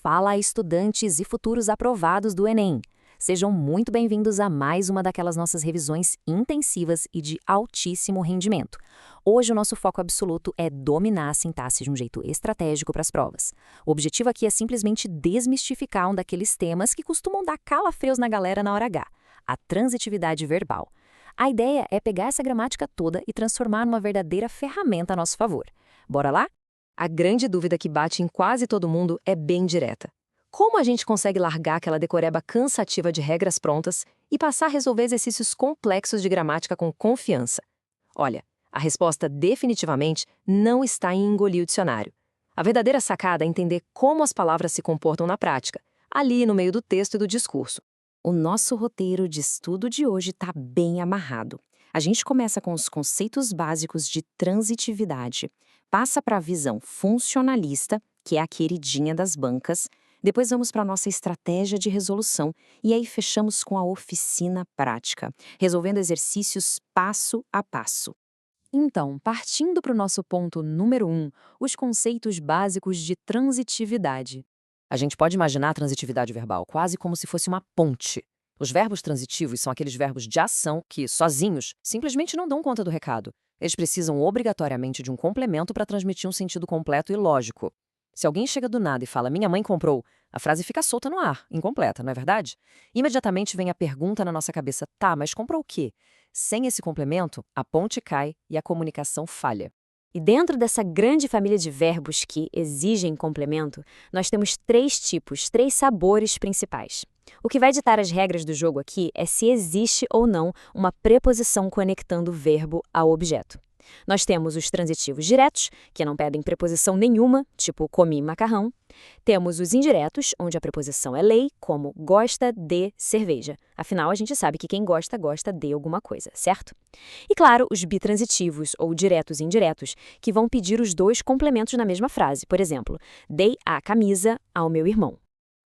Fala, estudantes e futuros aprovados do Enem! Sejam muito bem-vindos a mais uma daquelas nossas revisões intensivas e de altíssimo rendimento. Hoje o nosso foco absoluto é dominar a sintaxe de um jeito estratégico para as provas. O objetivo aqui é simplesmente desmistificar um daqueles temas que costumam dar calafrios na galera na hora H, a transitividade verbal. A ideia é pegar essa gramática toda e transformar numa verdadeira ferramenta a nosso favor. Bora lá? A grande dúvida que bate em quase todo mundo é bem direta. Como a gente consegue largar aquela decoreba cansativa de regras prontas e passar a resolver exercícios complexos de gramática com confiança? Olha, a resposta definitivamente não está em engolir o dicionário. A verdadeira sacada é entender como as palavras se comportam na prática, ali no meio do texto e do discurso. O nosso roteiro de estudo de hoje está bem amarrado. A gente começa com os conceitos básicos de transitividade, passa para a visão funcionalista, que é a queridinha das bancas, depois vamos para a nossa estratégia de resolução e aí fechamos com a oficina prática, resolvendo exercícios passo a passo. Então, partindo para o nosso ponto número 1, os conceitos básicos de transitividade. A gente pode imaginar a transitividade verbal quase como se fosse uma ponte. Os verbos transitivos são aqueles verbos de ação que, sozinhos, simplesmente não dão conta do recado. Eles precisam obrigatoriamente de um complemento para transmitir um sentido completo e lógico. Se alguém chega do nada e fala "minha mãe comprou", a frase fica solta no ar, incompleta, não é verdade? Imediatamente vem a pergunta na nossa cabeça: tá, mas comprou o quê? Sem esse complemento, a ponte cai e a comunicação falha. E dentro dessa grande família de verbos que exigem complemento, nós temos três tipos, três sabores principais. O que vai ditar as regras do jogo aqui é se existe ou não uma preposição conectando o verbo ao objeto. Nós temos os transitivos diretos, que não pedem preposição nenhuma, tipo comi macarrão. Temos os indiretos, onde a preposição é lei, como gosta de cerveja. Afinal, a gente sabe que quem gosta, gosta de alguma coisa, certo? E claro, os bitransitivos, ou diretos e indiretos, que vão pedir os dois complementos na mesma frase. Por exemplo, dei a camisa ao meu irmão.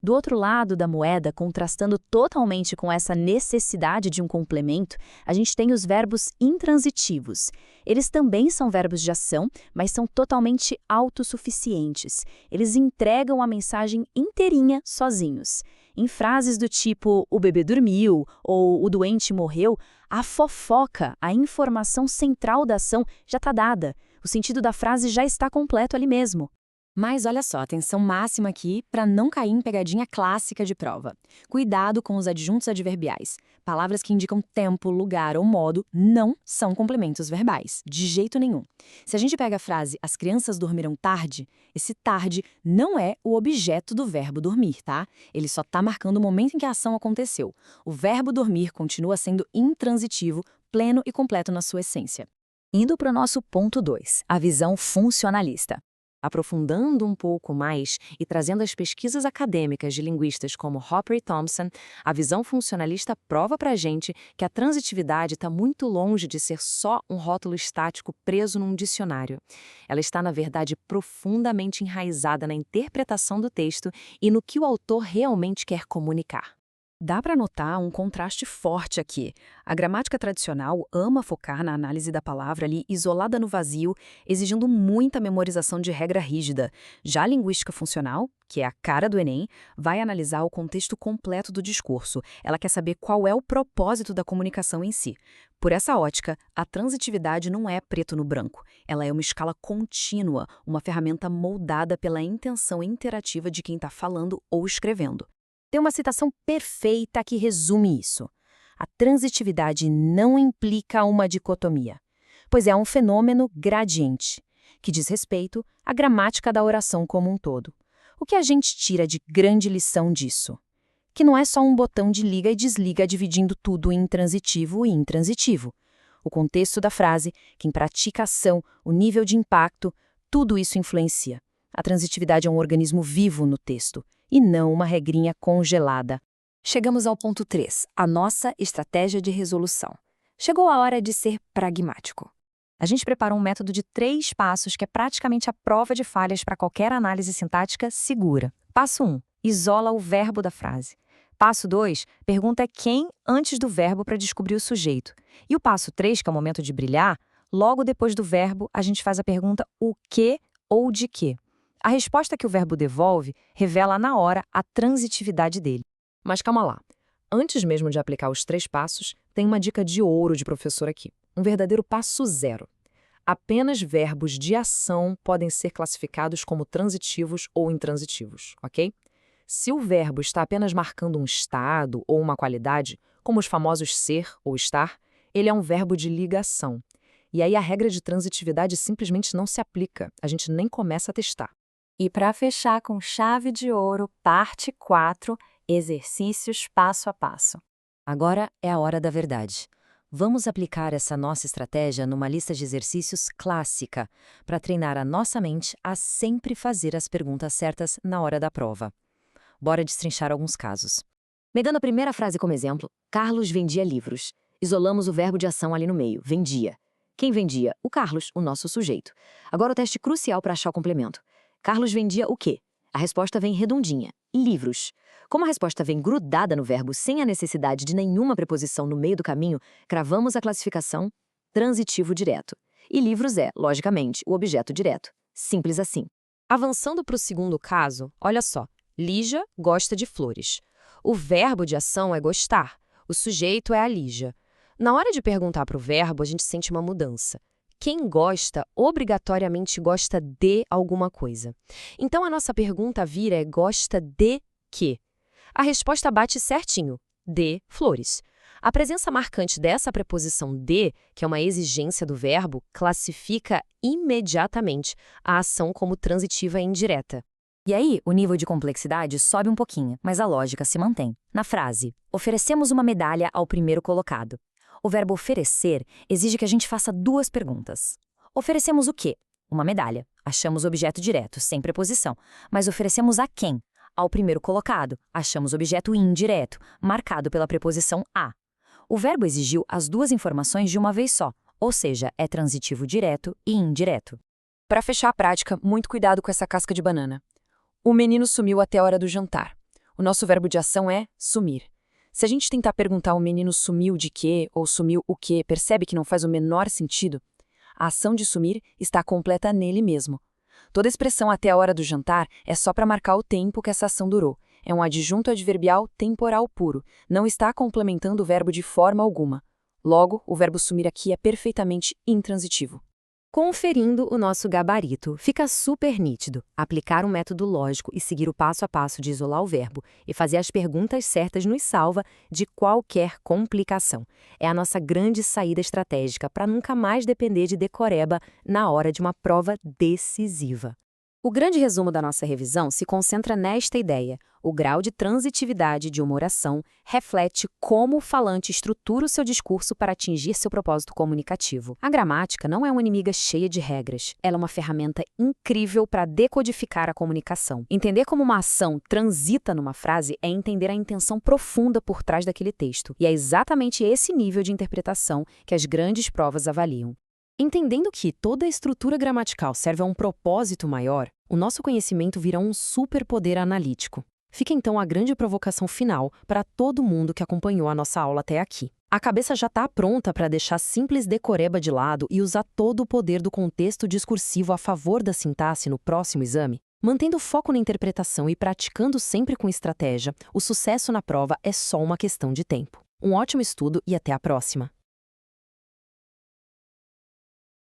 Do outro lado da moeda, contrastando totalmente com essa necessidade de um complemento, a gente tem os verbos intransitivos. Eles também são verbos de ação, mas são totalmente autossuficientes. Eles entregam a mensagem inteirinha sozinhos. Em frases do tipo "o bebê dormiu" ou "o doente morreu", a fofoca, a informação central da ação já está dada. O sentido da frase já está completo ali mesmo. Mas olha só, atenção máxima aqui para não cair em pegadinha clássica de prova. Cuidado com os adjuntos adverbiais. Palavras que indicam tempo, lugar ou modo não são complementos verbais, de jeito nenhum. Se a gente pega a frase "as crianças dormiram tarde", esse tarde não é o objeto do verbo dormir, tá? Ele só está marcando o momento em que a ação aconteceu. O verbo dormir continua sendo intransitivo, pleno e completo na sua essência. Indo para o nosso ponto 2, a visão funcionalista. Aprofundando um pouco mais e trazendo as pesquisas acadêmicas de linguistas como Hopper e Thompson, a visão funcionalista prova para a gente que a transitividade está muito longe de ser só um rótulo estático preso num dicionário. Ela está, na verdade, profundamente enraizada na interpretação do texto e no que o autor realmente quer comunicar. Dá para notar um contraste forte aqui. A gramática tradicional ama focar na análise da palavra ali isolada no vazio, exigindo muita memorização de regra rígida. Já a linguística funcional, que é a cara do Enem, vai analisar o contexto completo do discurso. Ela quer saber qual é o propósito da comunicação em si. Por essa ótica, a transitividade não é preto no branco. Ela é uma escala contínua, uma ferramenta moldada pela intenção interativa de quem está falando ou escrevendo. Tem uma citação perfeita que resume isso. A transitividade não implica uma dicotomia, pois é um fenômeno gradiente, que diz respeito à gramática da oração como um todo. O que a gente tira de grande lição disso? Que não é só um botão de liga e desliga dividindo tudo em transitivo e intransitivo. O contexto da frase, quem pratica a ação, o nível de impacto, tudo isso influencia. A transitividade é um organismo vivo no texto, e não uma regrinha congelada. Chegamos ao ponto 3, a nossa estratégia de resolução. Chegou a hora de ser pragmático. A gente preparou um método de 3 passos que é praticamente a prova de falhas para qualquer análise sintática segura. Passo 1, isola o verbo da frase. Passo 2, pergunta quem antes do verbo para descobrir o sujeito. E o passo 3, que é o momento de brilhar, logo depois do verbo, a gente faz a pergunta o que ou de quê. A resposta que o verbo devolve revela na hora a transitividade dele. Mas calma lá. Antes mesmo de aplicar os 3 passos, tem uma dica de ouro de professor aqui. Um verdadeiro passo zero. Apenas verbos de ação podem ser classificados como transitivos ou intransitivos, ok? Se o verbo está apenas marcando um estado ou uma qualidade, como os famosos ser ou estar, ele é um verbo de ligação. E aí a regra de transitividade simplesmente não se aplica, a gente nem começa a testar. E para fechar com chave de ouro, parte 4, exercícios passo a passo. Agora é a hora da verdade. Vamos aplicar essa nossa estratégia numa lista de exercícios clássica, para treinar a nossa mente a sempre fazer as perguntas certas na hora da prova. Bora destrinchar alguns casos. Pegando a primeira frase como exemplo, Carlos vendia livros. Isolamos o verbo de ação ali no meio, vendia. Quem vendia? O Carlos, o nosso sujeito. Agora o teste crucial para achar o complemento. Carlos vendia o quê? A resposta vem redondinha, livros. Como a resposta vem grudada no verbo sem a necessidade de nenhuma preposição no meio do caminho, cravamos a classificação transitivo direto. E livros é, logicamente, o objeto direto. Simples assim. Avançando para o segundo caso, olha só. Lígia gosta de flores. O verbo de ação é gostar. O sujeito é a Lígia. Na hora de perguntar para o verbo, a gente sente uma mudança. Quem gosta, obrigatoriamente gosta de alguma coisa. Então, a nossa pergunta vira é gosta de quê? A resposta bate certinho. De flores. A presença marcante dessa preposição de, que é uma exigência do verbo, classifica imediatamente a ação como transitiva e indireta. E aí, o nível de complexidade sobe um pouquinho, mas a lógica se mantém. Na frase, oferecemos uma medalha ao primeiro colocado. O verbo oferecer exige que a gente faça 2 perguntas. Oferecemos o quê? Uma medalha. Achamos objeto direto, sem preposição. Mas oferecemos a quem? Ao primeiro colocado. Achamos objeto indireto, marcado pela preposição a. O verbo exigiu as 2 informações de uma vez só, ou seja, é transitivo direto e indireto. Para fechar a prática, muito cuidado com essa casca de banana. O menino sumiu até a hora do jantar. O nosso verbo de ação é sumir. Se a gente tentar perguntar o menino sumiu de quê ou sumiu o quê, percebe que não faz o menor sentido? A ação de sumir está completa nele mesmo. Toda expressão até a hora do jantar é só para marcar o tempo que essa ação durou. É um adjunto adverbial temporal puro. Não está complementando o verbo de forma alguma. Logo, o verbo sumir aqui é perfeitamente intransitivo. Conferindo o nosso gabarito, fica super nítido aplicar um método lógico e seguir o passo a passo de isolar o verbo e fazer as perguntas certas nos salva de qualquer complicação. É a nossa grande saída estratégica para nunca mais depender de decoreba na hora de uma prova decisiva. O grande resumo da nossa revisão se concentra nesta ideia. O grau de transitividade de uma oração reflete como o falante estrutura o seu discurso para atingir seu propósito comunicativo. A gramática não é uma inimiga cheia de regras. Ela é uma ferramenta incrível para decodificar a comunicação. Entender como uma ação transita numa frase é entender a intenção profunda por trás daquele texto. E é exatamente esse nível de interpretação que as grandes provas avaliam. Entendendo que toda a estrutura gramatical serve a um propósito maior, o nosso conhecimento vira um superpoder analítico. Fica então a grande provocação final para todo mundo que acompanhou a nossa aula até aqui. A cabeça já está pronta para deixar simples decoreba de lado e usar todo o poder do contexto discursivo a favor da sintaxe no próximo exame? Mantendo foco na interpretação e praticando sempre com estratégia, o sucesso na prova é só uma questão de tempo. Um ótimo estudo e até a próxima!